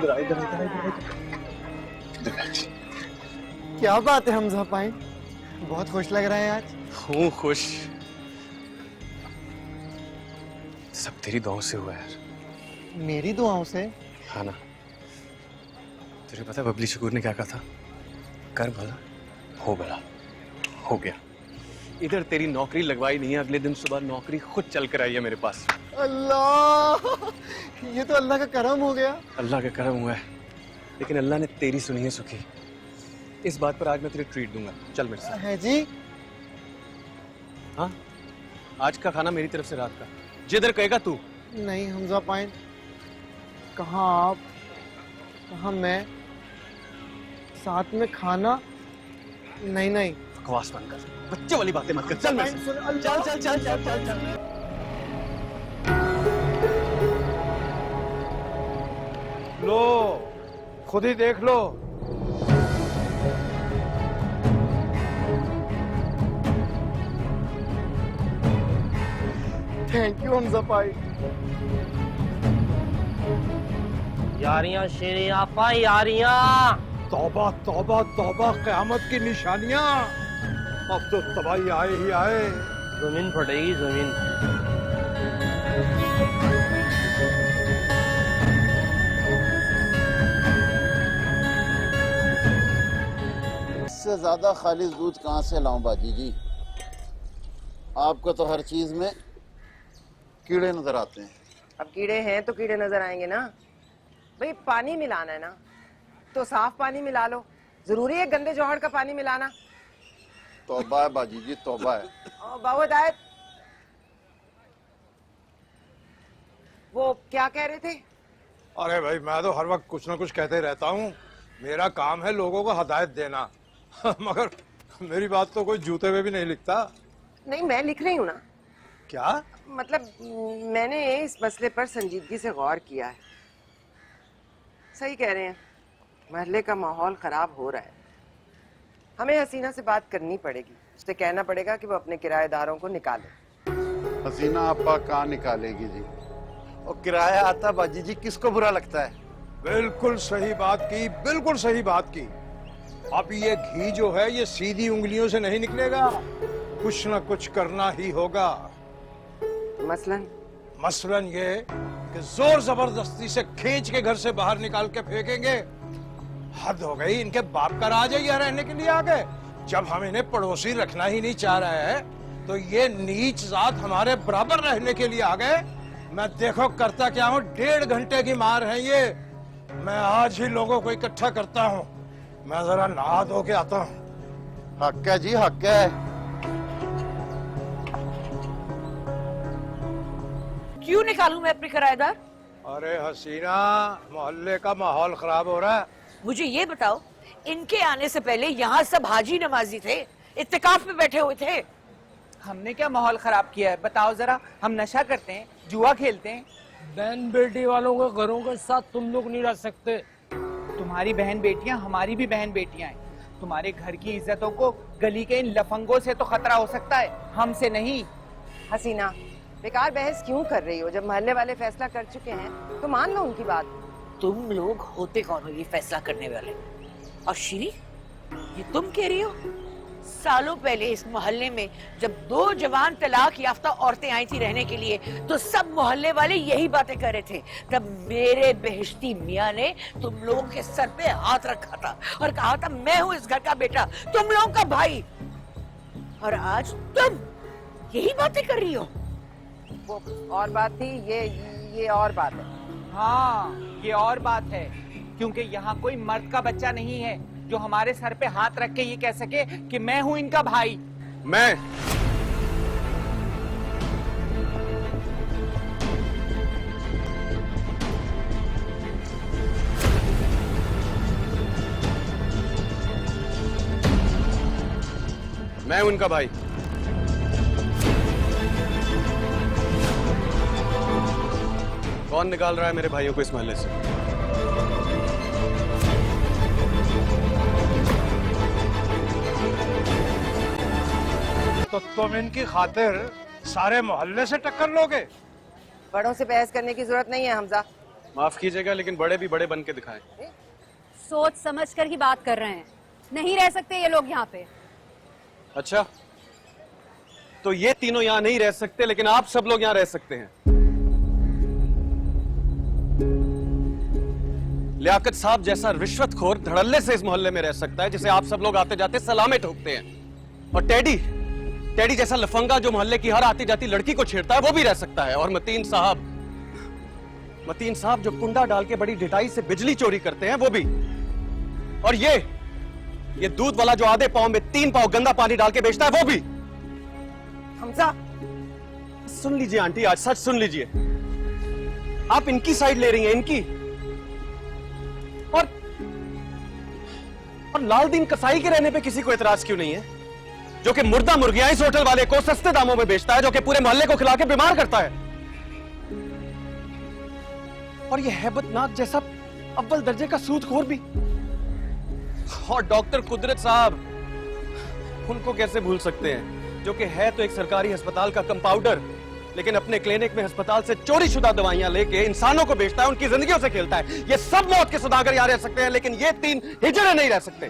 इधर इधर इधर इधर बैठ। क्या बात है हमजा पाई, बहुत खुश लग रहा है आज। हूँ खुश, सब तेरी दुआओं से हुआ यार। मेरी दुआओं से? हाँ ना। तुझे पता है बबली शकूर ने क्या कहा था? कर भला हो भला। हो गया। इधर तेरी नौकरी लगवाई नहीं है, अगले दिन सुबह नौकरी खुद चल कर आई है मेरे पास। अल्लाह, ये तो अल्लाह का करम हो गया। अल्लाह का करम हुआ है, लेकिन अल्लाह ने तेरी सुनी है सुखी। इस बात पर आज मैं तुझे ट्रीट दूंगा, चल मेरे साथ। है जी। हाँ, आज का खाना मेरी तरफ से रात का, जिधर कहेगा तू। नहीं हमजा पाइन, कहाँ आप, कहाँ मैं, साथ में खाना? नहीं नहीं, बकवास बंद कर, बच्चे वाली बातें मत कर, चल मेरे साथ। चल चल चल चल चल चल। लो, खुद ही देख लो। थैंक यू हमजा पाई। यारियां शेरे आपा, यारियां। तौबा तौबा तौबा, क़यामत की निशानियां। अब तो तबाही आए ही आए। जमीन फटेगी जमीन। इससे ज्यादा खालिस दूध कहाँ से लाऊं बाजी जी? आपको तो हर चीज में कीड़े नजर आते हैं। अब कीड़े हैं तो कीड़े नजर आएंगे ना भाई। पानी मिलाना है ना तो साफ पानी मिला लो, जरूरी है गंदे जोहड़ का पानी मिलाना? तौबा है बाजी जी, तौबा है। बहुत आयत। वो क्या कह रहे थे? अरे भाई, मैं तो हर वक्त कुछ ना कुछ कहते रहता हूँ। मेरा काम है लोगों को हदायत देना। मगर मेरी बात तो कोई जूते में भी नहीं लिखता। नहीं, मैं लिख रही हूँ ना। क्या मतलब मैंने इस मसले पर संजीदगी से गौर किया है। सही कह रहे हैं, महल्ले का माहौल खराब हो रहा है। हमें हसीना से बात करनी पड़ेगी, उससे कहना पड़ेगा कि वो अपने किराएदारों को निकाले। हसीना आपा कहाँ निकालेगी जी? और किराया आता बाजी जी किसको बुरा लगता है? बिल्कुल सही बात की, बिल्कुल सही बात की। अब ये घी जो है ये सीधी उंगलियों से नहीं निकलेगा, कुछ ना कुछ करना ही होगा। मसलन ये कि जोर जबरदस्ती से खींच के घर से बाहर निकाल के फेंकेंगे। हद हो गई, इनके बाप का राज है, यह रहने के लिए आ गए। जब हम इन्हें पड़ोसी रखना ही नहीं चाह रहे हैं तो ये नीच जात हमारे बराबर रहने के लिए आ गए। मैं देखो करता क्या हूँ, 1.5 घंटे की मार है ये। मैं आज ही लोगों को इकट्ठा करता हूँ। मैं जरा नहा धो के आता हूँ। हक है जी, हक है। क्यों निकालूं मैं अपने किराएदार? अरे हसीना, मोहल्ले का माहौल खराब हो रहा है। मुझे ये बताओ, इनके आने से पहले यहाँ सब हाजी नमाजी थे, इत्तिकाफ में बैठे हुए थे। हमने क्या माहौल खराब किया है बताओ जरा? हम नशा करते हैं, जुआ खेलते हैं। बहन बेटी वालों के घरों के साथ तुम लोग नहीं रह सकते। तुम्हारी बहन बेटियां हमारी भी बहन बेटियां हैं। तुम्हारे घर की इज्जतों को गली के इन लफंगों से तो खतरा हो सकता है, हमसे नहीं। हसीना, बेकार बहस क्यों कर रही हो? जब मोहल्ले वाले फैसला कर चुके हैं तो मान लो उनकी बात। तुम लोग होते कौन हो ये फैसला करने वाले? और श्री, ये तुम कह रही हो? सालों पहले इस मोहल्ले में जब 2 जवान तलाक याफ्ता औरतें आई थी रहने के लिए तो सब मोहल्ले वाले यही बातें कर रहे थे। तब मेरे बेहिश्ती मियाँ ने तुम लोगों के सर पे हाथ रखा था और कहा था मैं हूँ इस घर का बेटा, तुम लोगों का भाई। और आज तुम यही बातें कर रही हो। वो और बात थी, ये और बात है। हाँ, ये और बात है, क्योंकि यहाँ कोई मर्द का बच्चा नहीं है जो हमारे सर पे हाथ रख के ये कह सके कि मैं हूँ इनका भाई। मैं उनका भाई। कौन निकाल रहा है मेरे भाइयों को इस मोहल्ले से? तो तुम इनकी खातिर सारे मोहल्ले से टक्कर लोगे? बड़ों से बहस करने की जरूरत नहीं है हमजा। माफ कीजिएगा लेकिन बड़े भी बड़े बन के दिखाएं। सोच समझ कर ही बात कर रहे हैं। नहीं रह सकते ये लोग यहाँ पे। अच्छा, तो ये तीनों यहाँ नहीं रह सकते लेकिन आप सब लोग यहाँ रह सकते हैं। लियाकत साहब जैसा रिश्वतखोर धड़ल्ले से इस मोहल्ले में रह सकता है जिसे आप सब लोग आते जाते सलामें ठोकते हैं। और टेडी जैसा लफंगा जो मोहल्ले की हर आती जाती लड़की को छेड़ता है वो भी रह सकता है। और मतीन साहब जो कुंडा डाल के बड़ी ढिठाई से बिजली चोरी करते हैं वो भी। और ये दूध वाला जो आधे पाव में 3 पाव गंदा पानी डाल के बेचता है वो भी। हमजा, सुन लीजिए आंटी, आज सच सुन लीजिए। आप इनकी साइड ले रही हैं, इनकी। और लालदीन कसाई के रहने पे किसी को एतराज क्यों नहीं है, जो कि मुर्दा मुर्गियां इस होटल वाले को सस्ते दामों में बेचता है, जो कि पूरे मोहल्ले को खिला के बीमार करता है। और ये हैबतनाक जैसा अव्वल दर्जे का सूदखोर भी। और डॉक्टर कुदरत साहब, उनको कैसे भूल सकते हैं, जो कि है तो एक सरकारी अस्पताल का कंपाउंडर, लेकिन अपने क्लिनिक में अस्पताल से चोरी शुदा दवाइयां लेके इंसानों को बेचता है, उनकी जिंदगियों से खेलता है। ये सब मौत के सौदागर यहाँ रह सकते हैं लेकिन ये 3 हिजड़े नहीं रह सकते।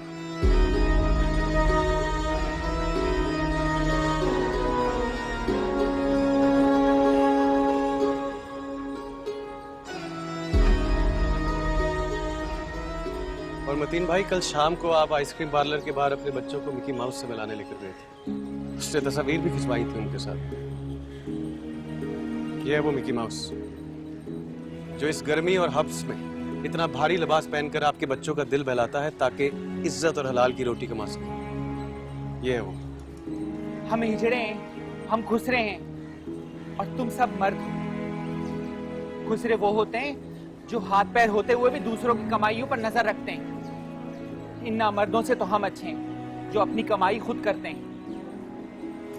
और मतीन भाई, कल शाम को आप आइसक्रीम पार्लर के बाहर अपने बच्चों को मिकी माउस से मिलाने लेकर गए थे। उसने तस्वीर भी खिंचवाई थी उनके साथ। ये है वो मिकी माउस जो इस गर्मी और हब्स में इतना भारी लिबास पहनकर आपके बच्चों का दिल बहलाता है ताकि इज्जत और हलाल की रोटी कमा सके। ये है वो। हम हिजड़े हैं, हम खुसरे हैं और तुम सब मर्द हो। खुसरे वो होते हैं जो हाथ पैर होते हुए भी दूसरों की कमाइयों पर नजर रखते हैं। इन नामर्दों से तो हम अच्छे हैं जो अपनी कमाई खुद करते हैं।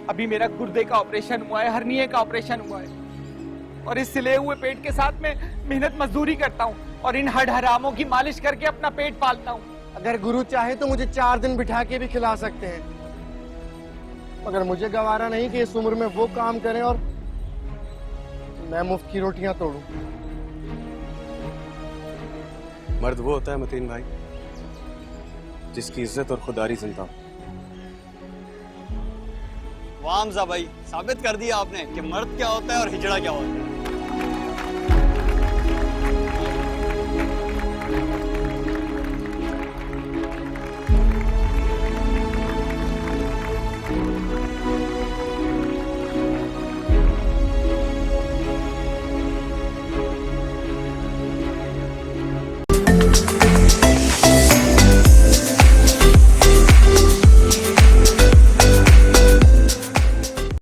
अभी मेरा गुर्दे का ऑपरेशन हुआ है, हर्निये का ऑपरेशन हुआ है और इस सिले हुए पेट के साथ में मेहनत मजदूरी करता हूँ और इन हड हरामों की मालिश करके अपना पेट पालता हूँ। अगर गुरु चाहे तो मुझे 4 दिन बिठा के भी खिला सकते हैं, मगर मुझे गवारा नहीं कि इस उम्र में वो काम करें और मैं मुफ्त की रोटियां तोड़ूं। मर्द वो होता है मतीन भाई जिसकी इज्जत और खुदारी जिंदा हो। वाह हमजा भाई, साबित कर दिया आपने कि मर्द क्या होता है और हिजड़ा क्या होता है।